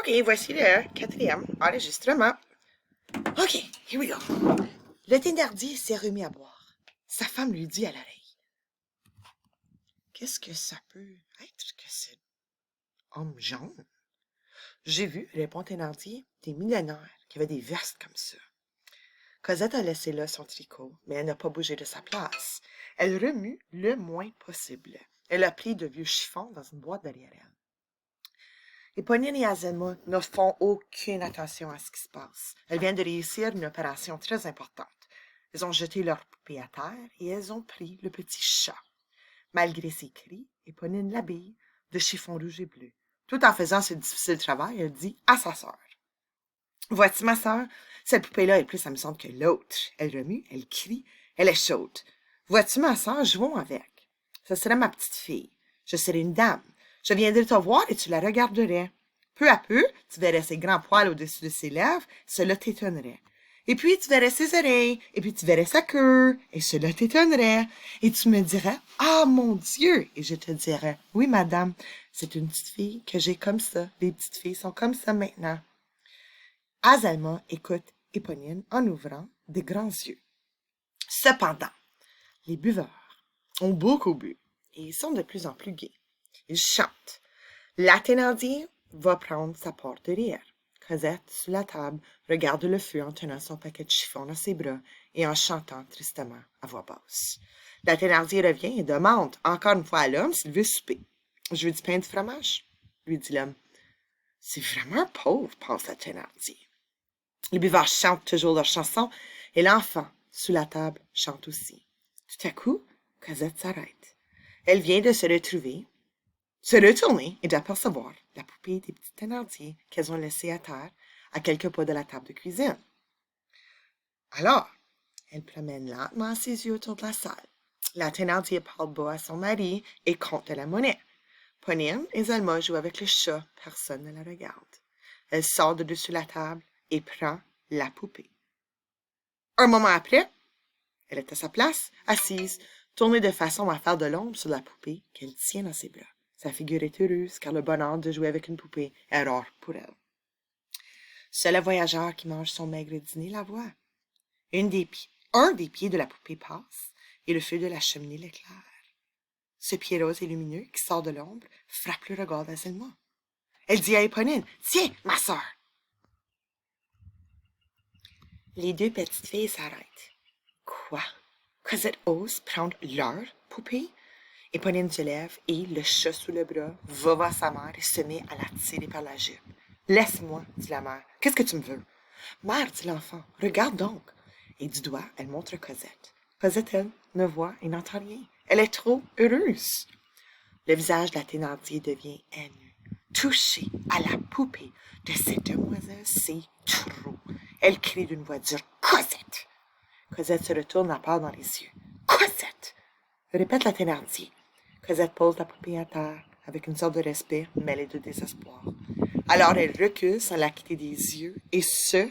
OK, voici le quatrième enregistrement. OK, here we go. Le Thénardier s'est remis à boire. Sa femme lui dit à l'oreille. Qu'est-ce que ça peut être que cet homme jaune? J'ai vu, répond Thénardier, des millionnaires qui avaient des vestes comme ça. Cosette a laissé là son tricot, mais elle n'a pas bougé de sa place. Elle remue le moins possible. Elle a pris de vieux chiffons dans une boîte derrière elle. Éponine et Azelma ne font aucune attention à ce qui se passe. Elles viennent de réussir une opération très importante. Elles ont jeté leur poupée à terre et elles ont pris le petit chat. Malgré ses cris, Éponine l'habille de chiffon rouge et bleu. Tout en faisant ce difficile travail, elle dit à sa sœur. « Vois-tu, ma sœur, cette poupée-là est plus amusante que l'autre. Elle remue, elle crie, elle est chaude. Vois-tu, ma sœur, jouons avec. Ce serait ma petite fille. Je serai une dame. Je viendrai te voir et tu la regarderais. Peu à peu, tu verrais ses grands poils au-dessus de ses lèvres, cela t'étonnerait. Et puis tu verrais ses oreilles, et puis tu verrais sa queue, et cela t'étonnerait. Et tu me dirais, « Ah, mon Dieu! » Et je te dirais, « Oui, madame, c'est une petite fille que j'ai comme ça. Les petites filles sont comme ça maintenant. » Azelma écoute Éponine en ouvrant de grands yeux. Cependant, les buveurs ont beaucoup bu, et ils sont de plus en plus gais. Ils chantent. La Thénardier va prendre sa part de rire. Cosette, sous la table, regarde le feu en tenant son paquet de chiffons dans ses bras et en chantant tristement à voix basse. La Thénardier revient et demande encore une fois à l'homme s'il veut souper. « Je veux du pain et du fromage, » lui dit l'homme. « C'est vraiment pauvre, » pense la Thénardier. Les buveurs chantent toujours leur chanson et l'enfant, sous la table, chante aussi. Tout à coup, Cosette s'arrête. Elle vient de se retourner et d'apercevoir la poupée des petits Thénardier qu'elles ont laissée à terre à quelques pas de la table de cuisine. Alors, elle promène lentement ses yeux autour de la salle. La Thénardier parle bas à son mari et compte la monnaie. Ponine et Zelma jouent avec le chat. Personne ne la regarde. Elle sort de dessus la table et prend la poupée. Un moment après, elle est à sa place, assise, tournée de façon à faire de l'ombre sur la poupée qu'elle tient dans ses bras. Sa figure est heureuse, car le bonheur de jouer avec une poupée est rare pour elle. Seul le voyageur qui mange son maigre dîner la voit. Un des pieds de la poupée passe, et le feu de la cheminée l'éclaire. Ce pied rose et lumineux qui sort de l'ombre frappe le regard d'Azelma. Elle dit à Éponine, « Tiens, ma sœur! » Les deux petites filles s'arrêtent. Quoi? Cosette ose prendre leur poupée? Éponine se lève et, le chat sous le bras, va voir sa mère et se met à la tirer par la jupe. « Laisse-moi, » dit la mère. « Qu'est-ce que tu me veux? »« Mère, dit l'enfant, regarde donc. » Et du doigt, elle montre Cosette. Cosette, elle, ne voit et n'entend rien. Elle est trop heureuse. Le visage de la Thénardier devient haineux. Toucher à la poupée de cette demoiselle, c'est trop. Elle crie d'une voix dure, « Cosette! » Cosette se retourne la part dans les yeux. « Cosette! » répète la Thénardier. Cosette pose la poupée à terre avec une sorte de respect mêlé de désespoir. Alors elle recule sans la quitter des yeux, et ce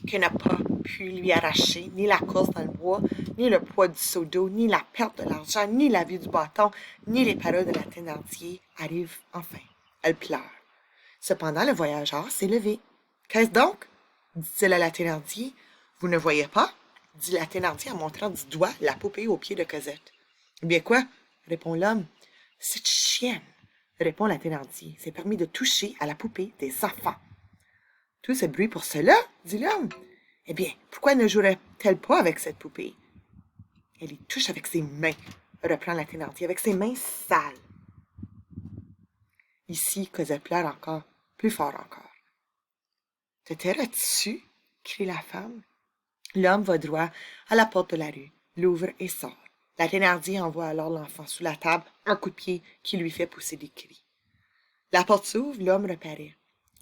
que n'a pas pu lui arracher ni la course dans le bois, ni le poids du seau d'eau, ni la perte de l'argent, ni la vie du bâton, ni les paroles de la Thénardier arrivent enfin. Elle pleure. Cependant, le voyageur s'est levé. « Qu'est-ce donc? » dit-il à la Thénardier. « Vous ne voyez pas? » dit la Thénardier en montrant du doigt la poupée au pied de Cosette. « Eh bien quoi? » répond l'homme. « Cette chienne, » répond la Thénardier, « s'est permis de toucher à la poupée des enfants. » « Tout ce bruit pour cela? » dit l'homme. « Eh bien, pourquoi ne jouerait-elle pas avec cette poupée? »« Elle y touche avec ses mains, » reprend la Thénardier, « avec ses mains sales. » Ici, Cosette pleure encore, plus fort encore. « Te tairas-tu? » crie la femme. L'homme va droit à la porte de la rue, l'ouvre et sort. La Thénardier envoie alors l'enfant sous la table, un coup de pied qui lui fait pousser des cris. La porte s'ouvre, l'homme reparaît.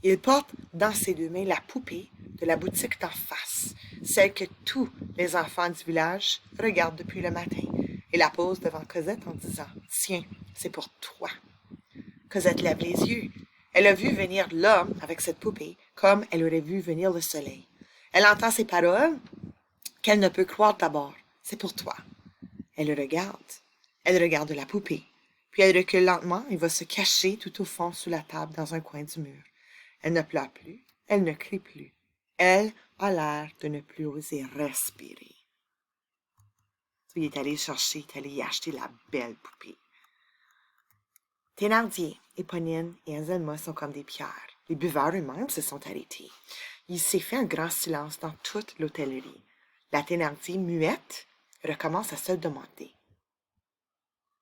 Il porte dans ses deux mains la poupée de la boutique d'en face, celle que tous les enfants du village regardent depuis le matin, et la pose devant Cosette en disant « Tiens, c'est pour toi. » Cosette lève les yeux. Elle a vu venir l'homme avec cette poupée comme elle aurait vu venir le soleil. Elle entend ces paroles qu'elle ne peut croire d'abord. « C'est pour toi. » Elle le regarde. Elle regarde la poupée. Puis elle recule lentement et va se cacher tout au fond sous la table dans un coin du mur. Elle ne pleure plus, elle ne crie plus. Elle a l'air de ne plus oser respirer. Il est allé chercher, il est allé y acheter la belle poupée. Thénardier, Éponine et Azelma sont comme des pierres. Les buveurs eux-mêmes se sont arrêtés. Il s'est fait un grand silence dans toute l'hôtellerie. La Thénardier, muette, recommence à se demander.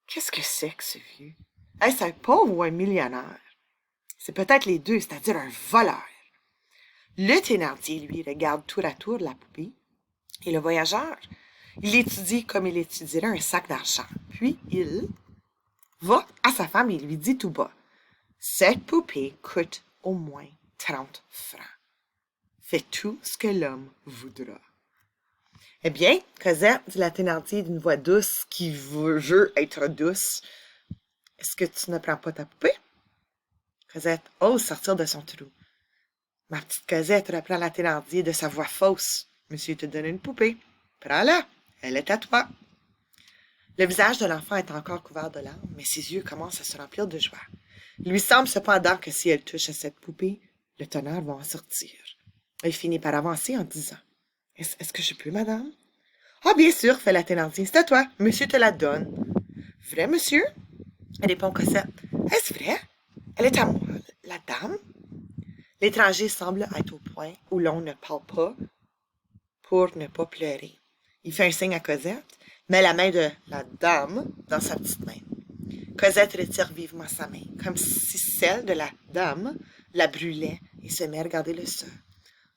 Qu'est-ce que c'est que ce vieux? Est-ce un pauvre ou un millionnaire? C'est peut-être les deux, c'est-à-dire un voleur. Le Thénardier, lui, regarde tour à tour la poupée. Et le voyageur, il l'étudie comme il étudierait un sac d'argent. Puis il va à sa femme et lui dit tout bas. Cette poupée coûte au moins 30 francs. Fais tout ce que l'homme voudra. Eh bien, Cosette, dit la Thénardier d'une voix douce qui veut être douce, est-ce que tu ne prends pas ta poupée? Cosette ose sortir de son trou. Ma petite Cosette, reprend la Thénardier de sa voix fausse. Monsieur te donne une poupée. Prends-la, elle est à toi. Le visage de l'enfant est encore couvert de larmes, mais ses yeux commencent à se remplir de joie. Il lui semble cependant que si elle touche à cette poupée, le tonnerre va en sortir. Elle finit par avancer en disant « Est-ce que je peux, madame? »« Ah, bien sûr, fait la Thénardier, c'est à toi, monsieur te la donne. »« Vrai, monsieur? » répond Cosette. « Est-ce vrai? Elle est à moi, la dame? » L'étranger semble être au point où l'on ne parle pas pour ne pas pleurer. Il fait un signe à Cosette, met la main de la dame dans sa petite main. Cosette retire vivement sa main, comme si celle de la dame la brûlait, et se met à regarder le sol.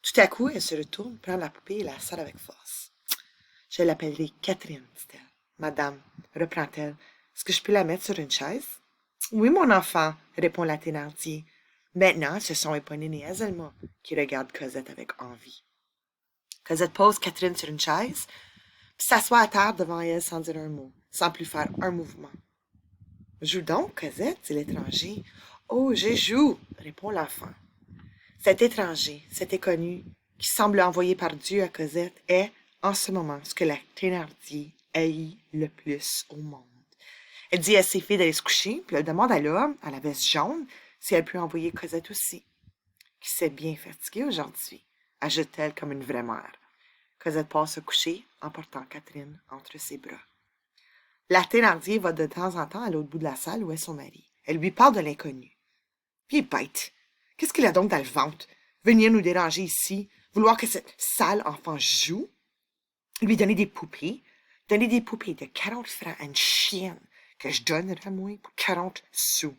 Tout à coup, elle se retourne, prend la poupée et la serre avec force. « Je l'appellerai Catherine, dit-elle. Madame, reprend-elle, est-ce que je peux la mettre sur une chaise? »« Oui, mon enfant, répond la Thénardier. Maintenant, ce sont Éponine et Azelma qui regardent Cosette avec envie. Cosette pose Catherine sur une chaise, puis s'assoit à terre devant elle sans dire un mot, sans plus faire un mouvement. « Joue donc, Cosette, dit l'étranger. »« Oh, je joue, répond l'enfant. Cet étranger, cet inconnu, qui semble envoyé par Dieu à Cosette, est, en ce moment, ce que la Thénardier haït le plus au monde. Elle dit à ses filles d'aller se coucher, puis elle demande à l'homme, à la veste jaune, si elle peut envoyer Cosette aussi. Qui s'est bien fatiguée aujourd'hui, ajoute-t-elle comme une vraie mère. Cosette passe se coucher, emportant Catherine entre ses bras. La Thénardier va de temps en temps à l'autre bout de la salle où est son mari. Elle lui parle de l'inconnu. Puis bête! Qu'est-ce qu'il a donc dans le ventre? Venir nous déranger ici, vouloir que cette sale enfant joue? Lui donner des poupées de 40 francs à une chienne que je donnerais, moi, pour 40 sous.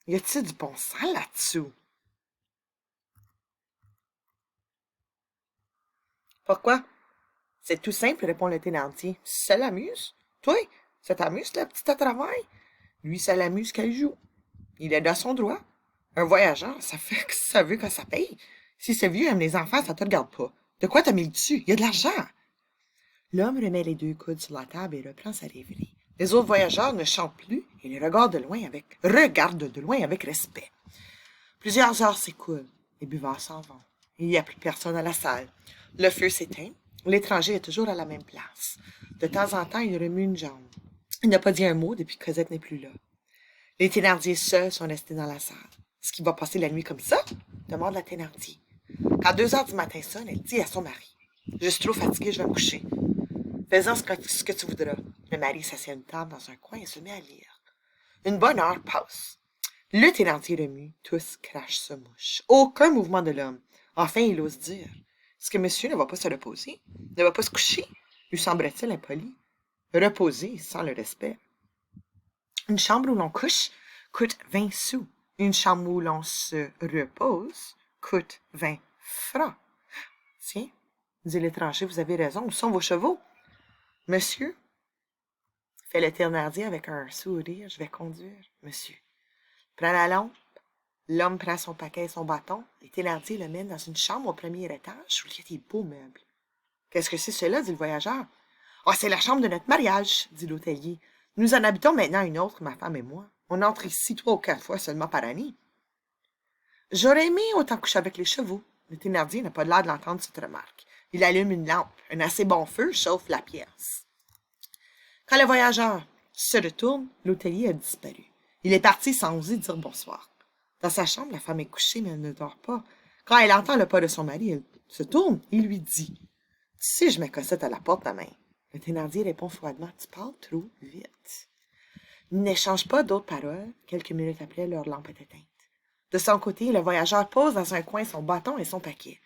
Y a-t-il du bon sens là-dessous? Pourquoi? C'est tout simple, répond le Thénardier. Ça l'amuse? Toi, ça t'amuse, la petite à travail? Lui, ça l'amuse qu'elle joue. Il est dans son droit. Un voyageur, ça fait que ça veut que ça paye. Si ce vieux aime les enfants, ça te regarde pas. De quoi t'as mis le dessus? Il y a de l'argent. L'homme remet les deux coudes sur la table et reprend sa rêverie. Les autres voyageurs ne chantent plus et les regardent de loin avec respect. Plusieurs heures s'écoulent. Les buveurs s'en vont. Il n'y a plus personne à la salle. Le feu s'éteint. L'étranger est toujours à la même place. De temps en temps, il remue une jambe. Il n'a pas dit un mot depuis que Cosette n'est plus là. Les Thénardier seuls sont restés dans la salle. Est-ce qu'il va passer la nuit comme ça? Demande la Thénardier. Quand 2 heures du matin sonne, elle dit à son mari. Je suis trop fatiguée, je vais me coucher. Fais-en ce que tu voudras. Le mari s'assied à une table dans un coin et se met à lire. Une bonne heure passe. Le Thénardier remue, tous crachent se mouche. Aucun mouvement de l'homme. Enfin, il ose dire. Est-ce que monsieur ne va pas se reposer? Ne va pas se coucher? Lui semble-t-il impoli. Reposer sans le respect. Une chambre où l'on couche coûte 20 sous. Une chambre où l'on se repose coûte 20 francs. Tiens, dit l'étranger, vous avez raison. Où sont vos chevaux? Monsieur, fait le Thénardier avec un sourire, je vais conduire, monsieur. Prends la lampe. L'homme prend son paquet et son bâton. Les Thénardier le mènent dans une chambre au premier étage où il y a des beaux meubles. Qu'est-ce que c'est cela, dit le voyageur. Ah, c'est la chambre de notre mariage, dit l'hôtelier. Nous en habitons maintenant une autre, ma femme et moi. On entre ici 3 ou 4 fois seulement par année. J'aurais aimé autant coucher avec les chevaux. Le Thénardier n'a pas l'air de l'entendre cette remarque. Il allume une lampe. Un assez bon feu chauffe la pièce. Quand le voyageur se retourne, l'hôtelier a disparu. Il est parti sans oser dire bonsoir. Dans sa chambre, la femme est couchée, mais elle ne dort pas. Quand elle entend le pas de son mari, elle se tourne et lui dit « Tu sais, je mets Cosette à la porte demain. » Le Thénardier répond froidement « Tu parles trop vite. » Ils n'échangent pas d'autres paroles. Quelques minutes après, leur lampe est éteinte. De son côté, le voyageur pose dans un coin son bâton et son paquet.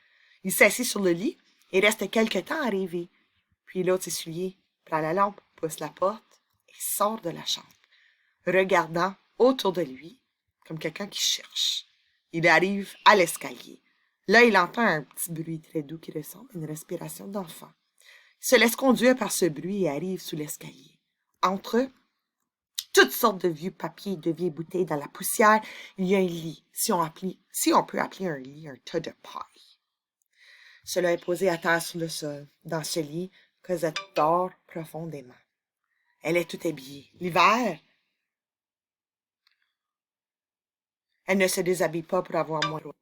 Il s'assit sur le lit et reste quelque temps à rêver. Puis l'autre s'essuie, prend la lampe, pousse la porte et sort de la chambre, regardant autour de lui comme quelqu'un qui cherche. Il arrive à l'escalier. Là, il entend un petit bruit très doux qui ressemble à une respiration d'enfant. Il se laisse conduire par ce bruit et arrive sous l'escalier. Entre eux, toutes sortes de vieux papiers et de vieilles bouteilles dans la poussière, il y a un lit, si on peut appeler un lit un tas de paille. Cela est posé à terre sur le sol. Dans ce lit, Cosette dort profondément. Elle est toute habillée. L'hiver, elle ne se déshabille pas pour avoir moins froid.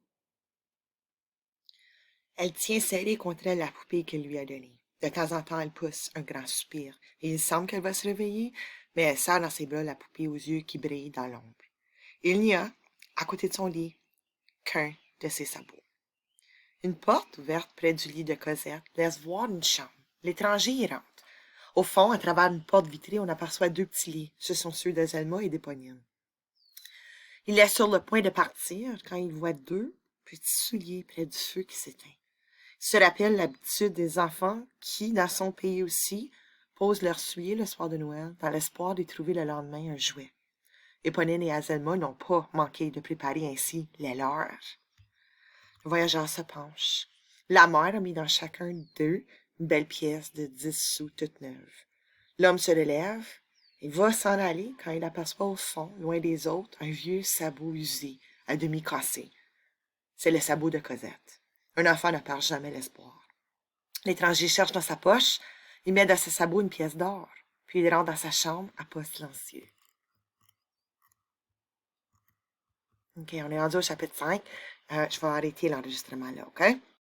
Elle tient serrée contre elle la poupée qu'elle lui a donnée. De temps en temps, elle pousse un grand soupir, et il semble qu'elle va se réveiller, mais elle serre dans ses bras la poupée aux yeux qui brillent dans l'ombre. Il n'y a, à côté de son lit, qu'un de ses sabots. Une porte ouverte près du lit de Cosette laisse voir une chambre. L'étranger y rentre. Au fond, à travers une porte vitrée, on aperçoit deux petits lits. Ce sont ceux d'Azelma et d'Éponine. Il est sur le point de partir quand il voit deux petits souliers près du feu qui s'éteint. Il se rappelle l'habitude des enfants qui, dans son pays aussi, posent leurs souliers le soir de Noël dans l'espoir d'y trouver le lendemain un jouet. Éponine et Azelma n'ont pas manqué de préparer ainsi les leurs. Le voyageur se penche. La mère a mis dans chacun d'eux une belle pièce de 10 sous toute neuve. L'homme se relève et va s'en aller quand il aperçoit au fond, loin des autres, un vieux sabot usé, à demi cassé. C'est le sabot de Cosette. Un enfant ne perd jamais l'espoir. L'étranger cherche dans sa poche, il met dans ce sabot une pièce d'or, puis il rentre dans sa chambre à pas silencieux. OK, on est rendu au chapitre 5. Je vais arrêter l'enregistrement là, OK?